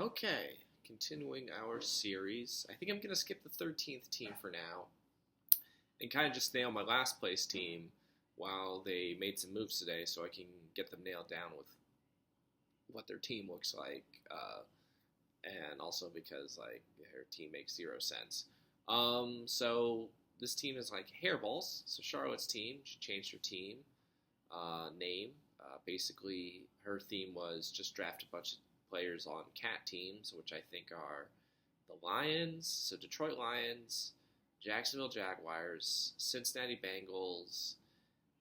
Okay, continuing our series. I think I'm going to skip the 13th team for now and kind of just stay on my last place team while they made some moves today so I can get them nailed down with what their team looks like. And also because, like, their team makes zero sense. So this team is like hairballs. So Charlotte's team, she changed her team name. Basically, her theme was just draft a bunch of players on cat teams, which I think are the Lions, so Detroit Lions, Jacksonville Jaguars, Cincinnati Bengals,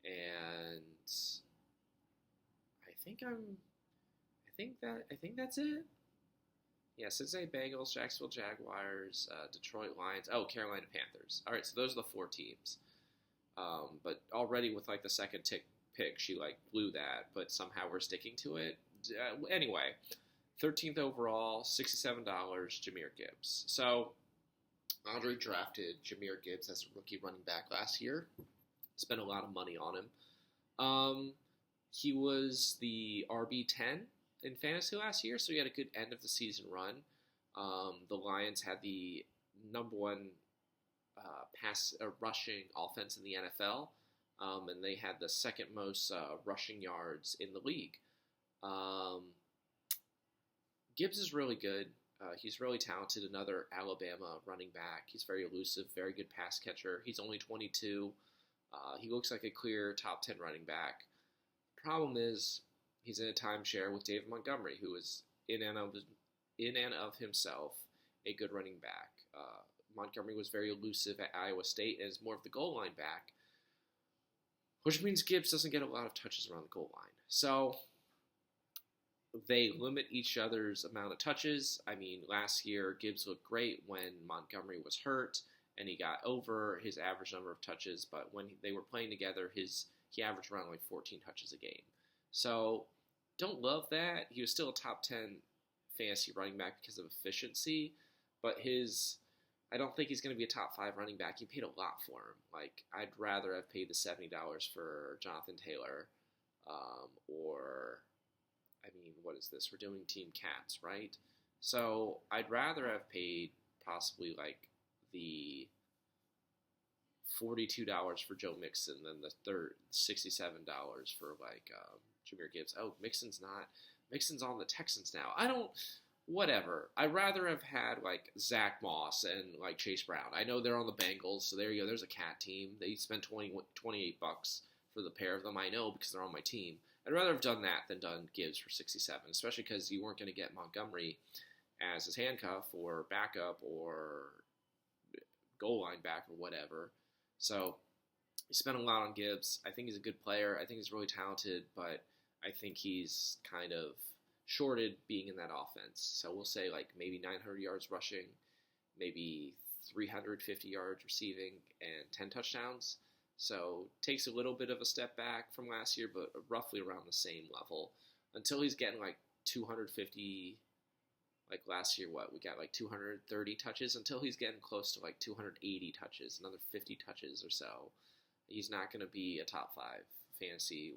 and I think I'm I think that's it. Yeah, Cincinnati Bengals, Jacksonville Jaguars, Detroit Lions. Oh, Carolina Panthers. All right, so those are the four teams. But already with like the second pick, she like blew that, but somehow we're sticking to it. Anyway, 13th overall, $67, Jahmyr Gibbs. So Andre drafted Jahmyr Gibbs as a rookie running back last year. Spent a lot of money on him. He was the RB10 in fantasy last year, so he had a good end of the season run. The Lions had the number one rushing offense in the NFL, and they had the second most rushing yards in the league. Gibbs is really good. He's really talented. Another Alabama running back. He's very elusive, very good pass catcher. He's only 22. He looks like a clear top 10 running back. Problem is, he's in a timeshare with David Montgomery, who is in and of himself a good running back. Montgomery was very elusive at Iowa State and is more of the goal line back, which means Gibbs doesn't get a lot of touches around the goal line. So they limit each other's amount of touches. I mean, last year Gibbs looked great when Montgomery was hurt, and he got over his average number of touches. But when they were playing together, he averaged around like 14 touches a game. So don't love that. He was still a top 10 fantasy running back because of efficiency, but I don't think he's going to be a top 5 running back. You paid a lot for him. Like, I'd rather have paid the $70 for Jonathan Taylor, or, I mean, what is this? We're doing Team Cats, right? So I'd rather have paid possibly like the $42 for Joe Mixon than the $67 for like Jahmyr Gibbs. Oh, Mixon's on the Texans now. Whatever. I'd rather have had like Zach Moss and like Chase Brown. I know they're on the Bengals, so there you go. There's a cat team. They spent $28 for the pair of them. I know because they're on my team. I'd rather have done that than done Gibbs for 67, especially because you weren't going to get Montgomery as his handcuff or backup or goal line back or whatever. So you spent a lot on Gibbs. I think he's a good player. I think he's really talented, but I think he's kind of shorted being in that offense. So we'll say like maybe 900 yards rushing, maybe 350 yards receiving, and 10 touchdowns. So takes a little bit of a step back from last year, but roughly around the same level until he's getting like 250. Like last year, we got like 230 touches until he's getting close to like 280 touches, another 50 touches or so. He's not going to be a top 5 fantasy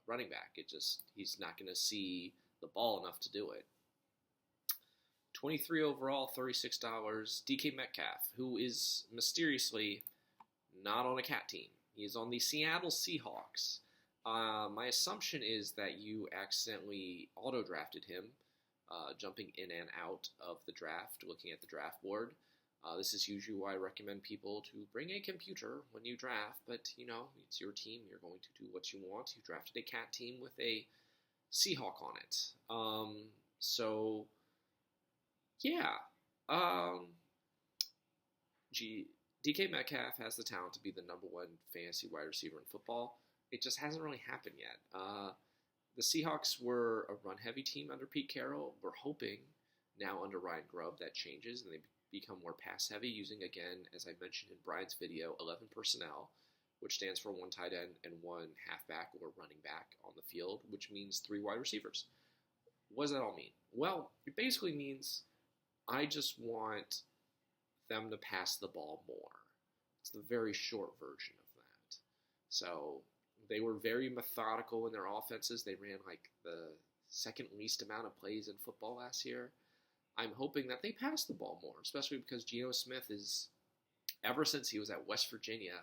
running back. He's not going to see the ball enough to do it. 23 overall, $36. DK Metcalf, who is mysteriously not on a cat team. He is on the Seattle Seahawks. My assumption is that you accidentally auto-drafted him, jumping in and out of the draft, looking at the draft board. This is usually why I recommend people to bring a computer when you draft, but, it's your team. You're going to do what you want. You drafted a cat team with a Seahawk on it. So, yeah. DK Metcalf has the talent to be the number 1 fantasy wide receiver in football. It just hasn't really happened yet. The Seahawks were a run-heavy team under Pete Carroll. We're hoping now under Ryan Grubb that changes and they become more pass-heavy using, again, as I mentioned in Brian's video, 11 personnel, which stands for 1 tight end and 1 halfback or running back on the field, which means 3 wide receivers. What does that all mean? Well, it basically means I just want them to pass the ball more. It's the very short version of that. So they were very methodical in their offenses. They ran like the second least amount of plays in football last year. I'm hoping that they pass the ball more, especially because Geno Smith is, ever since he was at West Virginia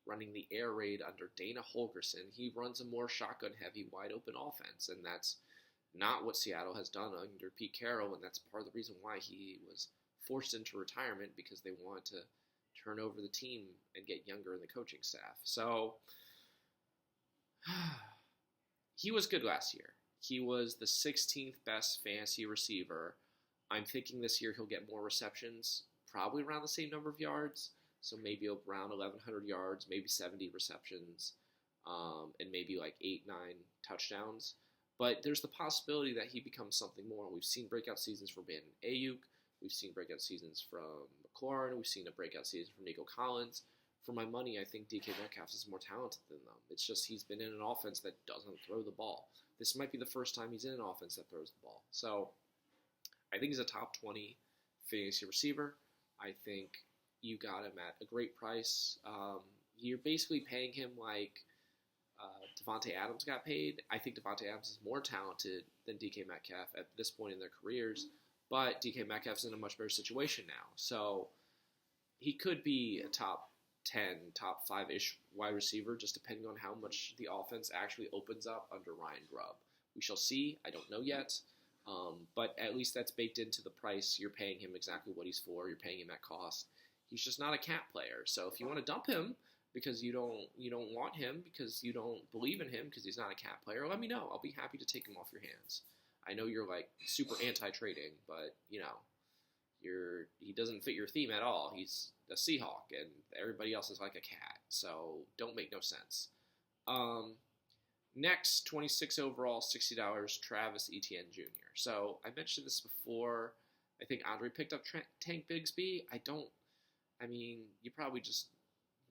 running the air raid under Dana Holgorsen, he runs a more shotgun-heavy, wide-open offense, and that's not what Seattle has done under Pete Carroll, and that's part of the reason why he was forced into retirement, because they wanted to turn over the team and get younger in the coaching staff. So he was good last year. He was the 16th best fantasy receiver. I'm thinking this year he'll get more receptions, probably around the same number of yards, so maybe around 1,100 yards, maybe 70 receptions, and maybe like 8, 9 touchdowns. But there's the possibility that he becomes something more. We've seen breakout seasons from Brandon Ayuk. We've seen breakout seasons from McLaurin. We've seen a breakout season from Nico Collins. For my money, I think DK Metcalf is more talented than them. It's just he's been in an offense that doesn't throw the ball. This might be the first time he's in an offense that throws the ball. So I think he's a top 20 fantasy receiver. I think you got him at a great price. You're basically paying him like Devontae Adams got paid. I think Devontae Adams is more talented than DK Metcalf at this point in their careers, but DK Metcalf's in a much better situation now. So he could be a top 10, top 5-ish wide receiver, just depending on how much the offense actually opens up under Ryan Grubb. We shall see. I don't know yet. But at least that's baked into the price. You're paying him exactly what he's for. You're paying him at cost. He's just not a cat player. So if you want to dump him because you don't want him, because you don't believe in him, because he's not a cat player, let me know. I'll be happy to take him off your hands. I know you're like super anti-trading, but he doesn't fit your theme at all. He's a Seahawk, and everybody else is like a cat. So don't make no sense. Next, 26 overall, $60, Travis Etienne Jr. So I mentioned this before. I think Andre picked up Tank Bigsby. You probably just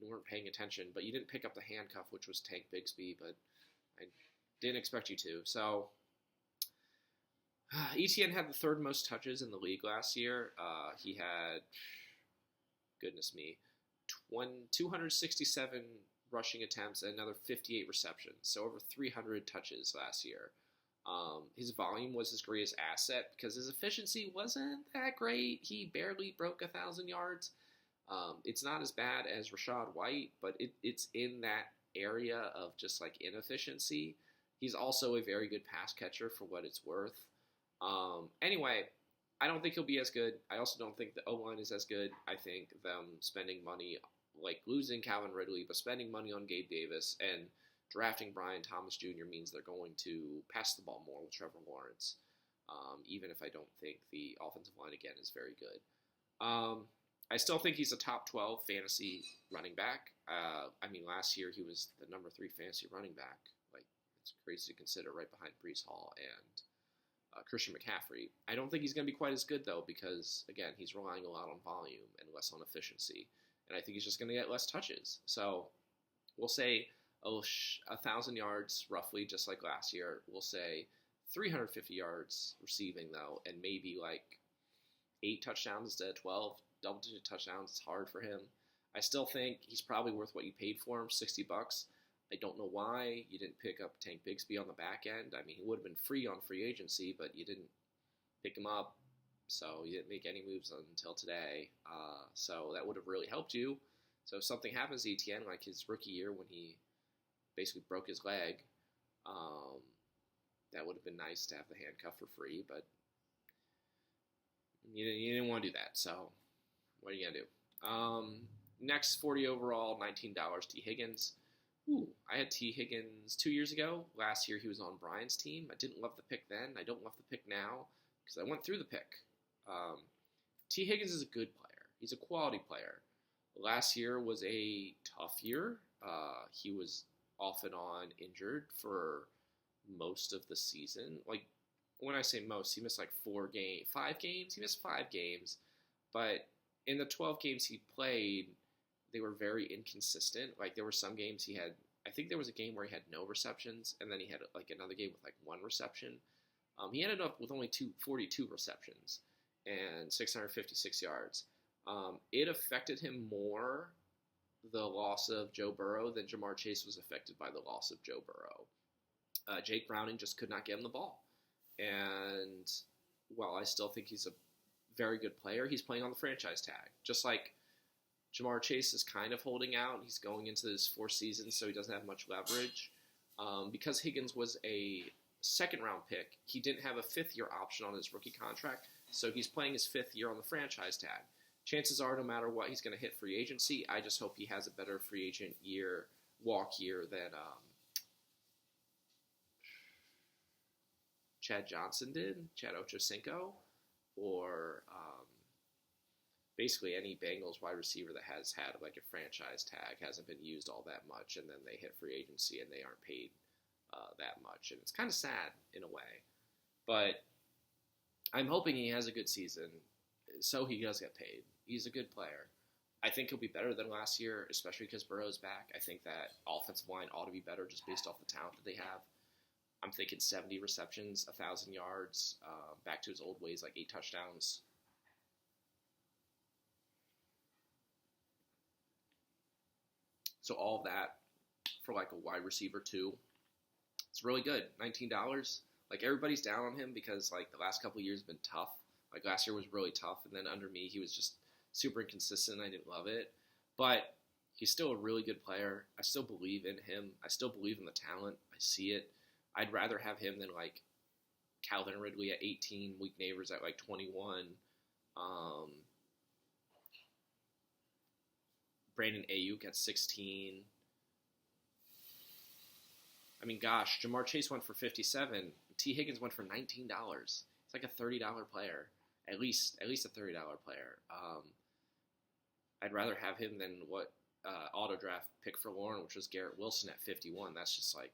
weren't paying attention, but you didn't pick up the handcuff, which was Tank Bigsby, but I didn't expect you to. So Etienne had the third most touches in the league last year. He had, goodness me, 267 rushing attempts and another 58 receptions, so over 300 touches last year. His volume was his greatest asset because his efficiency wasn't that great. He barely broke 1,000 yards. It's not as bad as Rachaad White, but it's in that area of just like inefficiency. He's also a very good pass catcher for what it's worth. Anyway, I don't think he'll be as good. I also don't think the O-line is as good. I think them spending money, like losing Calvin Ridley, but spending money on Gabe Davis and drafting Brian Thomas Jr. means they're going to pass the ball more with Trevor Lawrence, even if I don't think the offensive line, again, is very good. I still think he's a top 12 fantasy running back. Last year he was the number 3 fantasy running back. Like, it's crazy to consider, right behind Breece Hall and Christian McCaffrey. I don't think he's going to be quite as good, though, because, again, he's relying a lot on volume and less on efficiency. And I think he's just going to get less touches. So we'll say 1,000 yards, roughly, just like last year. We'll say 350 yards receiving, though, and maybe like 8 touchdowns instead of 12. Double-digit touchdowns, it's hard for him. I still think he's probably worth what you paid for him, $60. I don't know why you didn't pick up Tank Bigsby on the back end. He would have been free on free agency, but you didn't pick him up, so you didn't make any moves until today. So that would have really helped you. So if something happens to Etienne, like his rookie year when he basically broke his leg, that would have been nice to have the handcuff for free, but you didn't want to do that, so what are you going to do? Next, 40 overall, $19, T. Higgins. I had T. Higgins 2 years ago. Last year he was on Brian's team. I didn't love the pick then. I don't love the pick now because I went through the pick. T. Higgins is a good player. He's a quality player. Last year was a tough year. He was off and on injured for most of the season. Like, when I say most, he missed like 5 games. He missed 5 games. But in the 12 games he played, they were very inconsistent. Like, there were some games he had, I think there was a game where he had no receptions, and then he had like another game with like 1 reception. He ended up with only 42 receptions and 656 yards. It affected him more, the loss of Joe Burrow, than Jamar Chase was affected by the loss of Joe Burrow. Jake Browning just could not get him the ball. And while I still think he's a very good player, he's playing on the franchise tag. Just like Ja'Marr Chase is kind of holding out. He's going into his fourth season, so he doesn't have much leverage. Because Higgins was a second-round pick, he didn't have a fifth-year option on his rookie contract, so he's playing his fifth year on the franchise tag. Chances are, no matter what, he's going to hit free agency. I just hope he has a better free agent walk year than Chad Johnson did, Chad Ochocinco, or basically any Bengals wide receiver that has had like a franchise tag, hasn't been used all that much, and then they hit free agency and they aren't paid that much. And it's kind of sad in a way. But I'm hoping he has a good season so he does get paid. He's a good player. I think he'll be better than last year, especially because Burrow's back. I think that offensive line ought to be better just based off the talent that they have. I'm thinking 70 receptions, 1,000 yards, back to his old ways, like 8 touchdowns. So all of that for like a wide receiver too. It's really good. $19. Like everybody's down on him because like the last couple of years have been tough. Like last year was really tough, and then under me he was just super inconsistent. I didn't love it, but he's still a really good player. I still believe in him. I still believe in the talent. I see it. I'd rather have him than like Calvin Ridley at 18, Malik Neighbors at like 21, Brandon Ayuk at 16. I mean, gosh, Ja'Marr Chase went for 57. T. Higgins went for $19. It's like a $30 player, at least a $30 player. I'd rather have him than what auto draft pick for Lauren, which was Garrett Wilson at 51. That's just like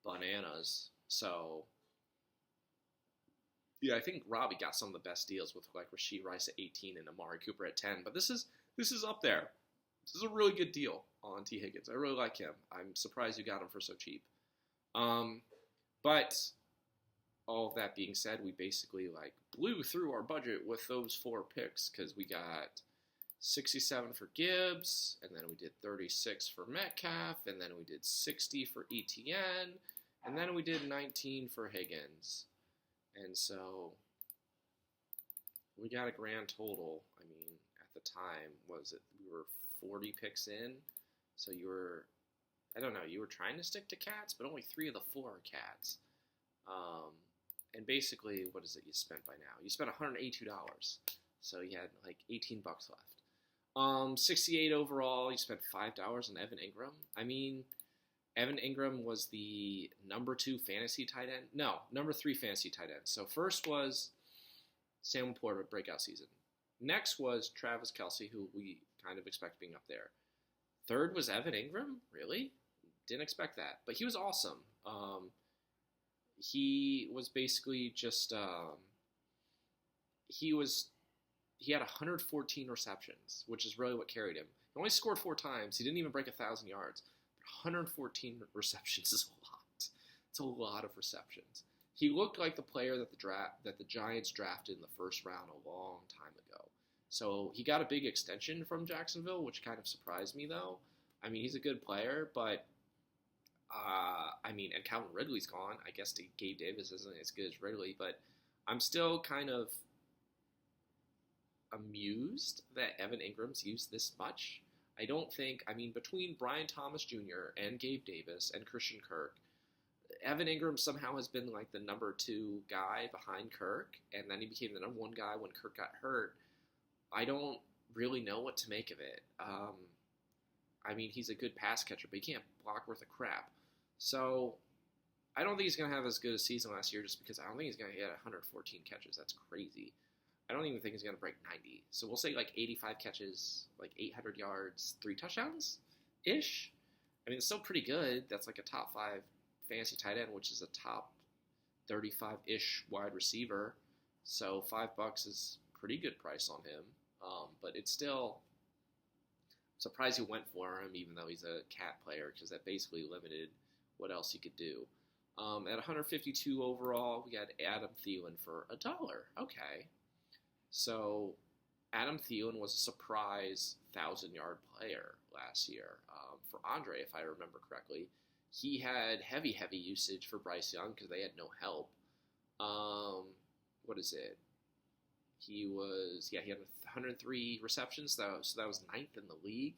bananas. So yeah, I think Robbie got some of the best deals with like Rashee Rice at 18 and Amari Cooper at 10. But this is up there. This is a really good deal on T. Higgins. I really like him. I'm surprised you got him for so cheap. But all of that being said, we basically like blew through our budget with those 4 picks because we got 67 for Gibbs, and then we did 36 for Metcalf, and then we did 60 for ETN, and then we did 19 for Higgins. And so we got a grand total. I mean, at the time, we were 40 picks in, so you were trying to stick to cats, but only 3 of the 4 are cats. And basically, what is it you spent by now? You spent $182, so you had like $18 left. 68 overall, you spent $5 on Evan Ingram. I mean, Evan Ingram was the number 2 fantasy tight end. No, number 3 fantasy tight end. So first was Samuel Porter, breakout season. Next was Travis Kelce, who we kind of expect being up there. Third was Evan Ingram. Really? Didn't expect that. But he was awesome. He was basically just he had 114 receptions, which is really what carried him. He only scored 4 times. He didn't even break 1,000 yards. But 114 receptions is a lot. It's a lot of receptions. He looked like the player that the Giants drafted in the first round a long time ago. So he got a big extension from Jacksonville, which kind of surprised me, though. I mean, he's a good player, but and Calvin Ridley's gone. I guess Gabe Davis isn't as good as Ridley, but I'm still kind of amused that Evan Ingram's used this much. I don't think, between Brian Thomas Jr. and Gabe Davis and Christian Kirk, Evan Ingram somehow has been like the number 2 guy behind Kirk, and then he became the number 1 guy when Kirk got hurt. I don't really know what to make of it. He's a good pass catcher, but he can't block worth a crap. So I don't think he's going to have as good a season last year just because I don't think he's going to get 114 catches. That's crazy. I don't even think he's going to break 90. So we'll say like 85 catches, like 800 yards, 3 touchdowns-ish. It's still pretty good. That's like a top 5 fantasy tight end, which is a top 35-ish wide receiver. So $5 is pretty good price on him. But it's still surprised you went for him, even though he's a cat player, because that basically limited what else he could do. At 152 overall, we got Adam Thielen for $1. Okay. So Adam Thielen was a surprise 1,000-yard player last year for Andre, if I remember correctly. He had heavy usage for Bryce Young because they had no help. Um, what is it? He had 103 receptions, so that was ninth in the league.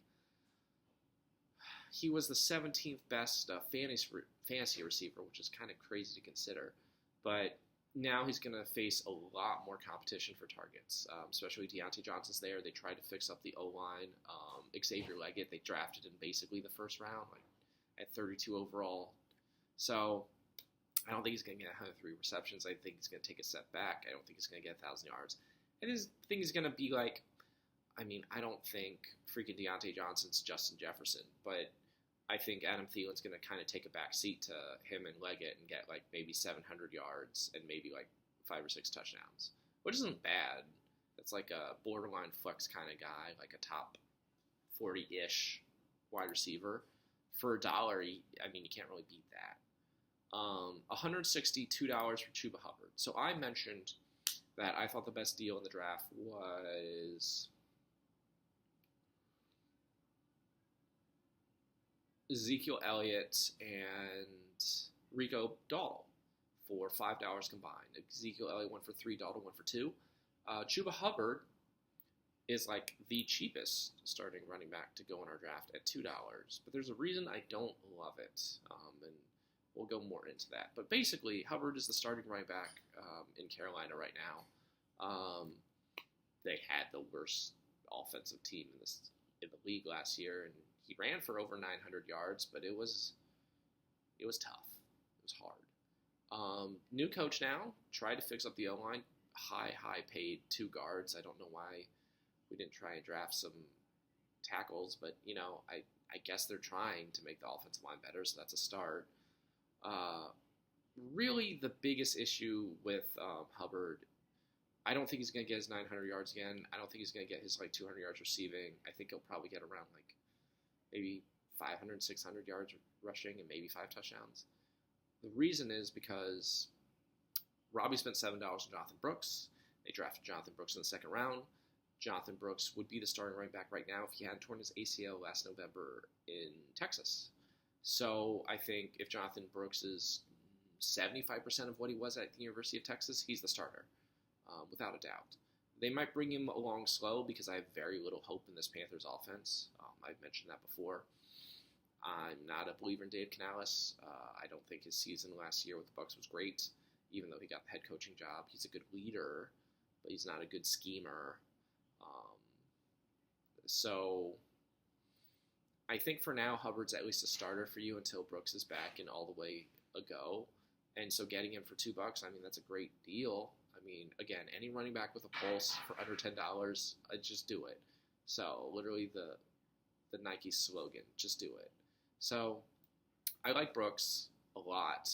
He was the 17th best fantasy receiver, which is kind of crazy to consider. But now he's going to face a lot more competition for targets, especially Deontay Johnson's there. They tried to fix up the O-line. Xavier Leggett, they drafted in basically the first round, like at 32 overall. So I don't think he's going to get 103 receptions. I think he's going to take a step back. I don't think he's going to get 1,000 yards. I think he's going to be like, I don't think freaking Deontay Johnson's Justin Jefferson, but I think Adam Thielen's going to kind of take a back seat to him and Leggett and get like maybe 700 yards and maybe like 5 or 6 touchdowns, which isn't bad. It's like a borderline flex kind of guy, like a top 40-ish wide receiver. For $1, you can't really beat that. $162 for Chuba Hubbard. So I mentioned that I thought the best deal in the draft was Ezekiel Elliott and Rico Dowdle for $5 combined. Ezekiel Elliott went for $3, Dowdle went for $2. Chuba Hubbard is like the cheapest starting running back to go in our draft at $2. But there's a reason I don't love it, and we'll go more into that. But basically, Hubbard is the starting running back in Carolina right now. They had the worst offensive team in the league last year, and he ran for over 900 yards, but it was tough. It was hard. New coach now, tried to fix up the O-line. High paid 2 guards. I don't know why we didn't try and draft some tackles, but, I guess they're trying to make the offensive line better, so that's a start. Really, the biggest issue with Hubbard, I don't think he's going to get his 900 yards again. I don't think he's going to get his 200 yards receiving. I think he'll probably get around maybe 500, 600 yards rushing and maybe 5 touchdowns. The reason is because Robbie spent $7 on Jonathan Brooks. They drafted Jonathan Brooks in the second round. Jonathan Brooks would be the starting running back right now if he hadn't torn his ACL last November in Texas. So I think if Jonathan Brooks is 75% of what he was at the University of Texas, he's the starter, without a doubt. They might bring him along slow because I have very little hope in this Panthers offense. I've mentioned that before. I'm not a believer in Dave Canales. I don't think his season last year with the Bucs was great, even though he got the head coaching job. He's a good leader, but he's not a good schemer. So I think for now, Hubbard's at least a starter for you until Brooks is back and all the way a go. And so getting him for $2, that's a great deal. Again, any running back with a pulse for under $10, I'd just do it. So literally the Nike slogan, just do it. So I like Brooks a lot.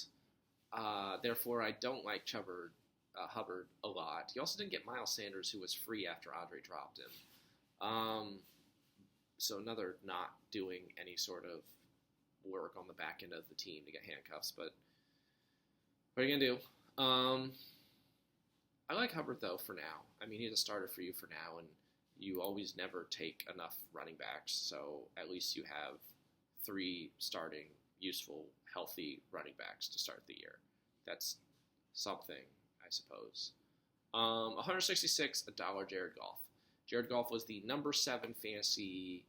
Therefore, I don't like Hubbard a lot. He also didn't get Miles Sanders, who was free after Andre dropped him. So another not doing any sort of work on the back end of the team to get handcuffs. But what are you going to do? I like Hubbard, though, for now. He's a starter for you for now, and you always never take enough running backs, so at least you have 3 starting, useful, healthy running backs to start the year. That's something, I suppose. 166, $1, Jared Goff. Jared Goff was the number 7 fantasy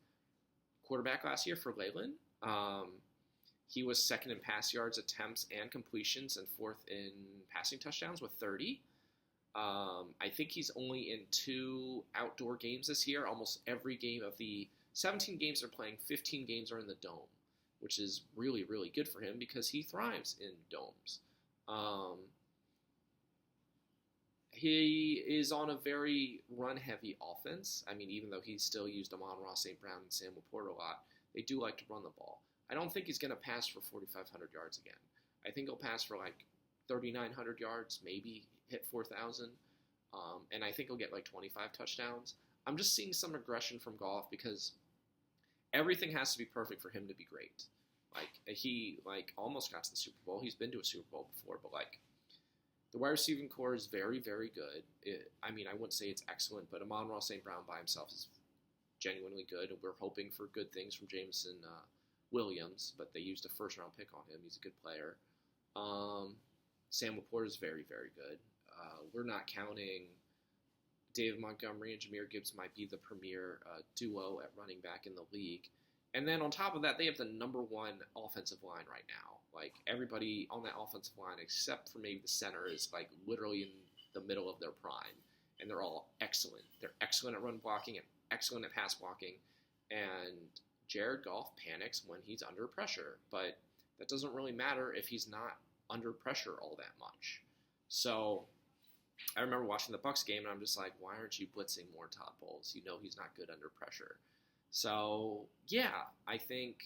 quarterback last year for Leyland. He was second in pass yards, attempts, and completions, and 4th in passing touchdowns with 30. I think he's only in 2 outdoor games this year. Almost every game of the 17 games they're playing, 15 games are in the dome, which is really, really good for him because he thrives in domes. He is on a very run-heavy offense. Even though he's still used Amon-Ra St. Brown and Sam Laporta a lot, they do like to run the ball. I don't think he's going to pass for 4,500 yards again. I think he'll pass for 3,900 yards, maybe hit 4,000, and I think he'll get 25 touchdowns. I'm just seeing some regression from Goff because everything has to be perfect for him to be great. He almost got to the Super Bowl. He's been to a Super Bowl before, but the wide receiving core is very, very good. I wouldn't say it's excellent, but Amon-Ra St. Brown by himself is genuinely good, and we're hoping for good things from Jameson Williams, but they used a first-round pick on him. He's a good player. Sam Laporta is very, very good. We're not counting David Montgomery and Jahmyr Gibbs might be the premier duo at running back in the league. And then on top of that, they have the number one offensive line right now. Like, everybody on that offensive line, except for maybe the center, is like literally in the middle of their prime. And they're all excellent. They're excellent at run blocking and excellent at pass blocking. And Jared Goff panics when he's under pressure. But that doesn't really matter if he's not under pressure all that much. So I remember watching the Bucs game, and I'm just like, why aren't you blitzing more Todd Bowles? You know he's not good under pressure. So, yeah, I think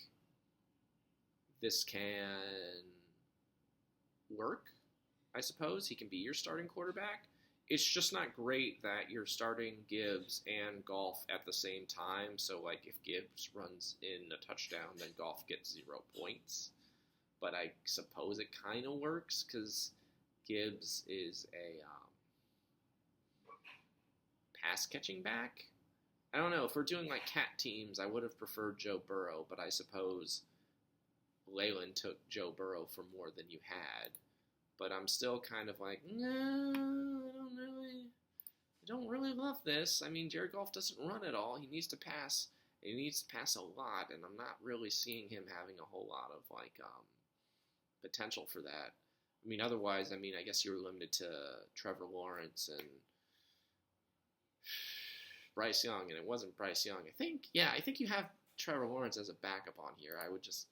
this can work, I suppose. He can be your starting quarterback. It's just not great that you're starting Gibbs and Goff at the same time. So, like, if Gibbs runs in a touchdown, then Goff gets 0 points. But I suppose it kind of works because Gibbs is a pass-catching back. I don't know. If we're doing, like, cat teams, I would have preferred Joe Burrow, but I suppose Leyland took Joe Burrow for more than you had. But I'm still kind of like, no, I don't really love this. I mean, Jared Goff doesn't run at all. He needs to pass. He needs to pass a lot, and I'm not really seeing him having a whole lot of, like, potential for that. I mean, otherwise, I guess you were limited to Trevor Lawrence and Bryce Young, and it wasn't Bryce Young. I think you have Trevor Lawrence as a backup on here. I would just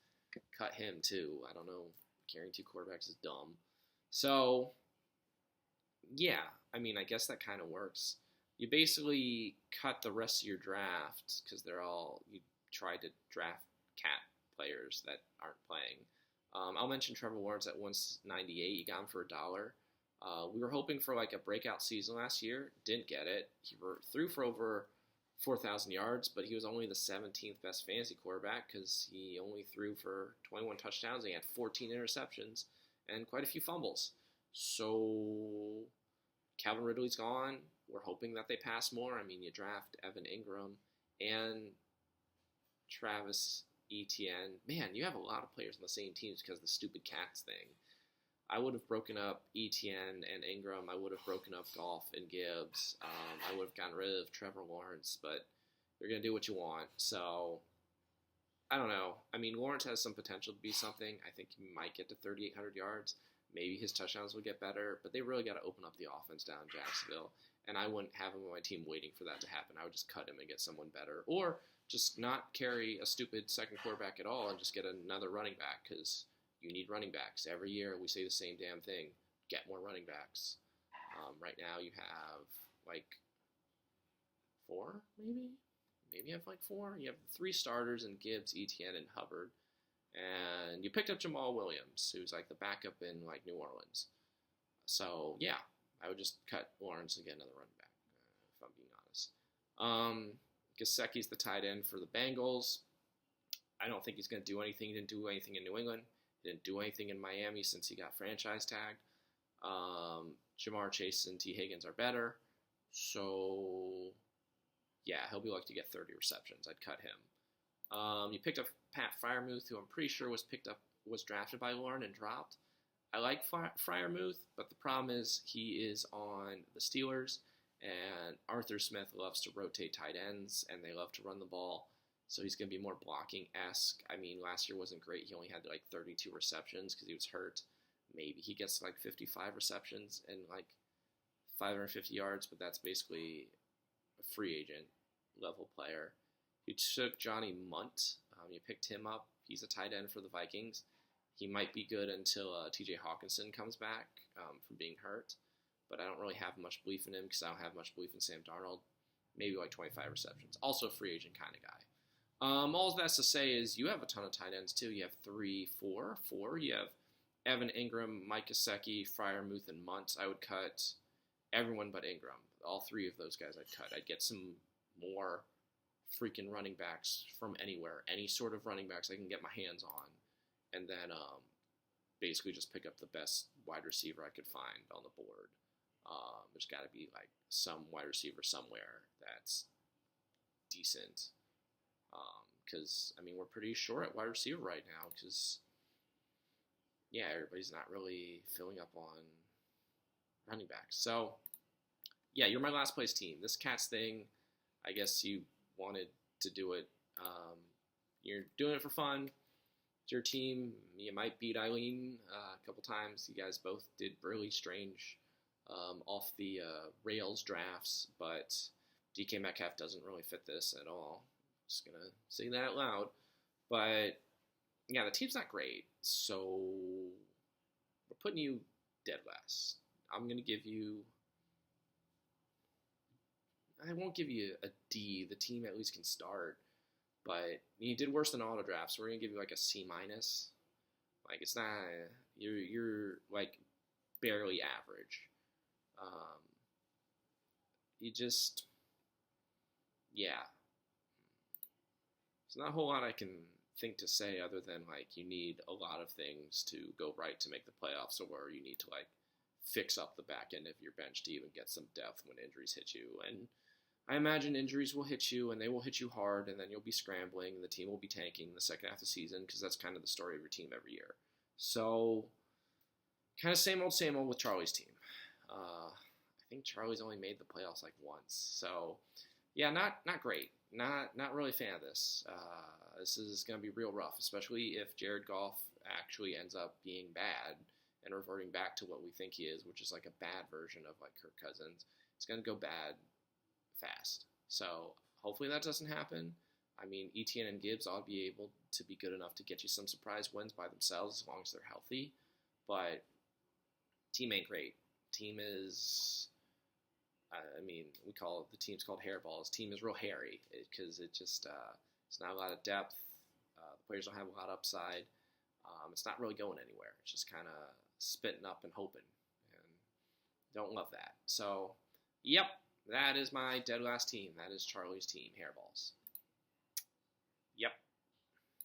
cut him too. I don't know. Carrying 2 quarterbacks is dumb. So, yeah, I guess that kind of works. You basically cut the rest of your draft because you tried to draft cat players that aren't playing. I'll mention Trevor Lawrence at 198. You got him for $1. We were hoping for like a breakout season last year. Didn't get it. He threw for over 4,000 yards, but he was only the 17th best fantasy quarterback because he only threw for 21 touchdowns and he had 14 interceptions and quite a few fumbles. So Calvin Ridley's gone. We're hoping that they pass more. You draft Evan Ingram and Travis Etienne. Man, you have a lot of players on the same teams because of the stupid Cats thing. I would have broken up Etienne and Ingram. I would have broken up Goff and Gibbs. I would have gotten rid of Trevor Lawrence, but you're going to do what you want. So, I don't know. Lawrence has some potential to be something. I think he might get to 3,800 yards. Maybe his touchdowns will get better, but they really got to open up the offense down in Jacksonville. And I wouldn't have him on my team waiting for that to happen. I would just cut him and get someone better. Or just not carry a stupid second quarterback at all and just get another running back because you need running backs. Every year we say the same damn thing. Get more running backs. Right now you have like 4, maybe? Maybe you have like 4. You have 3 starters in Gibbs, Etienne, and Hubbard. And you picked up Jamal Williams, who's like the backup in like New Orleans. So, yeah, I would just cut Lawrence and get another running back, if I'm being honest. Gesicki's the tight end for the Bengals. I don't think he's going to do anything. He didn't do anything in New England. He didn't do anything in Miami since he got franchise tagged. Jamar Chase and T. Higgins are better. So, yeah, he'll be lucky to get 30 receptions. I'd cut him. You picked up Pat Freiermuth, who I'm pretty sure was drafted by Lauren and dropped. I like Freiermuth, but the problem is he is on the Steelers, and Arthur Smith loves to rotate tight ends, and they love to run the ball, so he's going to be more blocking-esque. Last year wasn't great. He only had like 32 receptions because he was hurt. Maybe he gets like 55 receptions and like 550 yards, but that's basically a free agent level player. You took Johnny Munt. You picked him up. He's a tight end for the Vikings. He might be good until T.J. Hawkinson comes back from being hurt. But I don't really have much belief in him because I don't have much belief in Sam Darnold. Maybe like 25 receptions. Also a free agent kind of guy. All that's to say is you have a ton of tight ends too. You have 4. You have Evan Ingram, Mike Gesicki, Freiermuth, and Munt. I would cut everyone but Ingram. All 3 of those guys I'd cut. I'd get some more freaking running backs from anywhere. Any sort of running backs I can get my hands on. And then basically just pick up the best wide receiver I could find on the board. There's got to be like some wide receiver somewhere that's decent. Because, we're pretty short at wide receiver right now because yeah, everybody's not really filling up on running backs. So yeah, you're my last place team. This Cats thing, I guess you wanted to do it. You're doing it for fun. It's your team. You might beat Eileen a couple times. You guys both did really strange off the rails drafts, but DK Metcalf doesn't really fit this at all. Just gonna say that out loud. But yeah, the team's not great, so we're putting you dead last. I'm gonna give you. I won't give you a D. The team at least can start, but you did worse than auto draft, so we're gonna give you like a C minus. Like it's not you're like barely average. Um, you just yeah. There's not a whole lot I can think to say other than like you need a lot of things to go right to make the playoffs, or you need to like fix up the back end of your bench to even get some depth when injuries hit you. And I imagine injuries will hit you, and they will hit you hard, and then you'll be scrambling, and the team will be tanking the second half of the season because that's kind of the story of your team every year. So, kind of same old with Charlie's team. I think Charlie's only made the playoffs like once. So, yeah, not great. Not really a fan of this. This is going to be real rough, especially if Jared Goff actually ends up being bad and reverting back to what we think he is, which is like a bad version of like Kirk Cousins. It's going to go bad fast. So hopefully that doesn't happen. I mean, Etienne and Gibbs ought to be able to be good enough to get you some surprise wins by themselves as long as they're healthy. But team ain't great. Team is, I mean, the team's called hairballs. Team is real hairy because it just, it's not a lot of depth. The players don't have a lot of upside. It's not really going anywhere. It's just kind of spitting up and hoping. And don't love that. So, yep, that is my dead last team. That is Charlie's team, Hairballs.